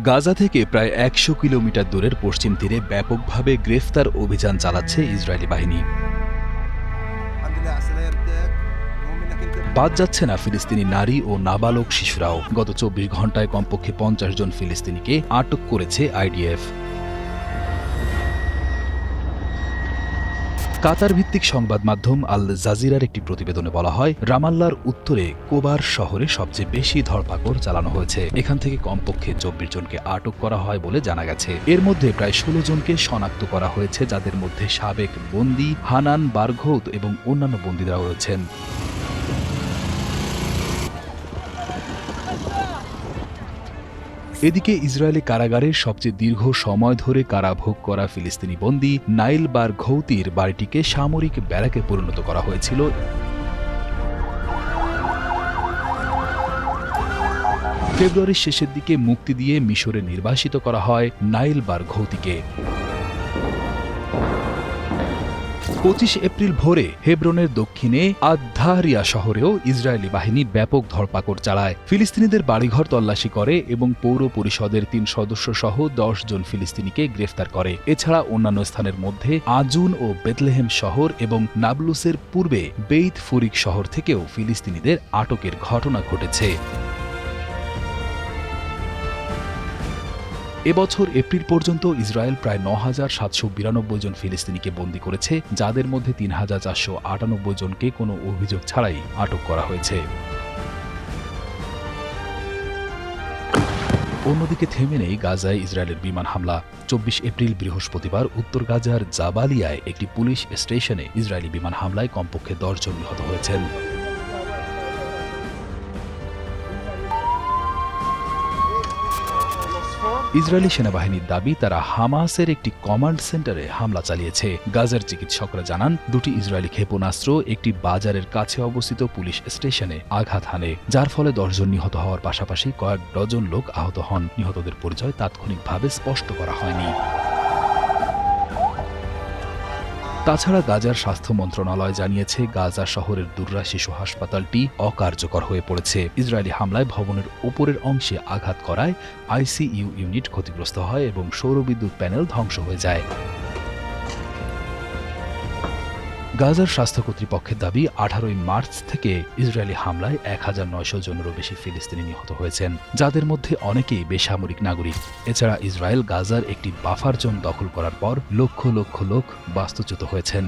গাজা থেকে প্রায় ১০০ কিলোমিটার দূরের পশ্চিম তীরে ব্যাপকভাবে গ্রেফতার অভিযান চালাচ্ছে ইসরায়েলি বাহিনী। বাদ যাচ্ছে না ফিলিস্তিনি নারী ও নাবালক শিশুরাও। গত ২৪ ঘণ্টায় কমপক্ষে ৫০ জন ফিলিস্তিনিকে আটক করেছে আইডিএফ। কাতার ভিত্তিক সংবাদ মাধ্যম আল জাজিরার একটি প্রতিবেদনে বলা হয়, রামাল্লার উত্তরে কোবার শহরে সবচেয়ে বেশি ধরপাকড় চালানো হয়েছে। এখান থেকে কমপক্ষে ২৪ জনকে আটক করা হয় বলে জানা গেছে। এর মধ্যে প্রায় ১৬ জনকে শনাক্ত করা হয়েছে, যাদের মধ্যে সাবেক বন্দী হানান বারঘৌত এবং অন্যান্য বন্দীরাও রয়েছেন। এদিকে ইসরায়েলি কারাগারের সবচেয়ে দীর্ঘ সময় ধরে কারাভোগ করা ফিলিস্তিনি বন্দী নাইল বারঘৌতির বাড়িটিকে সামরিক ব্যারাকে পরিণত করা হয়েছিল। ফেব্রুয়ারির শেষের দিকে মুক্তি দিয়ে মিশরে নির্বাসিত করা হয় নাইল বারঘৌতিকে। ২৫ এপ্রিল ভোরে হেব্রনের দক্ষিণে আদ-দাহরিয়া শহরেও ইসরায়েলি বাহিনী ব্যাপক ধরপাকড় চালায়। ফিলিস্তিনিদের বাড়িঘর তল্লাশি করে এবং পৌর পরিষদের ৩ সদস্য সহ ১০ জন ফিলিস্তিনিকে গ্রেফতার করে। এছাড়া অন্যান্য স্থানের মধ্যে আজুন ও বেথলেহেম শহর এবং নাবলুসের পূর্বে বেইত ফুরিক শহর থেকেও ফিলিস্তিনিদের আটকের ঘটনা ঘটেছে। এবছর এপ্রিল পর্যন্ত ইসরায়েল প্রায় ৯,৭৯২ জন ফিলিস্তিনিকে বন্দী করেছে, যাদের মধ্যে ৩,৪৯৮ জনকে কোনো অভিযোগ ছাড়াই আটক করা হয়েছে। অন্যদিকে থেমে নেই গাজায় ইসরায়েলের বিমান হামলা। ২৪ এপ্রিল বৃহস্পতিবার উত্তর গাজার জাবালিয়ায় একটি পুলিশ স্টেশনে ইসরায়েলি বিমান হামলায় কমপক্ষে ১০ জন নিহত হয়েছেন। ইসরায়েলি সেনাবাহিনীর দাবি, তারা হামাসের একটি কমান্ড সেন্টারে হামলা চালিয়েছে। গাজার চিকিৎসকরা জানান, দুটি ইসরায়েলি ক্ষেপণাস্ত্র একটি বাজারের কাছে অবস্থিত পুলিশ স্টেশনে আঘাত হানে, যার ফলে ১০ জন নিহত হওয়ার পাশাপাশি কয়েক ডজন লোক আহত হন। নিহতদের পরিচয় তাৎক্ষণিকভাবে স্পষ্ট করা হয়নি। তাছাড়া গাজার স্বাস্থ্য মন্ত্রণালয় জানিয়েছে, গাজা শহরের দুররা শিশু হাসপাতালটি অকার্যকর হয়ে পড়েছে। ইসরায়েলি হামলায় ভবনের উপরের অংশে আঘাত করায় আইসিইউ ইউনিট ক্ষতিগ্রস্ত হয় এবং সৌরবিদ্যুৎ প্যানেল ধ্বংস হয়ে যায়। গাজার স্বাস্থ্য কর্তৃপক্ষের দাবি, ১৮ মার্চ থেকে ইসরায়েলি হামলায় ১,৯০০ জনেরও বেশি ফিলিস্তিনি নিহত হয়েছেন, যাদের মধ্যে অনেকেই বেসামরিক নাগরিক। এছাড়া ইসরায়েল গাজার একটি বাফার জোন দখল করার পর লক্ষ লক্ষ লোক বাস্তুচ্যুত হয়েছেন।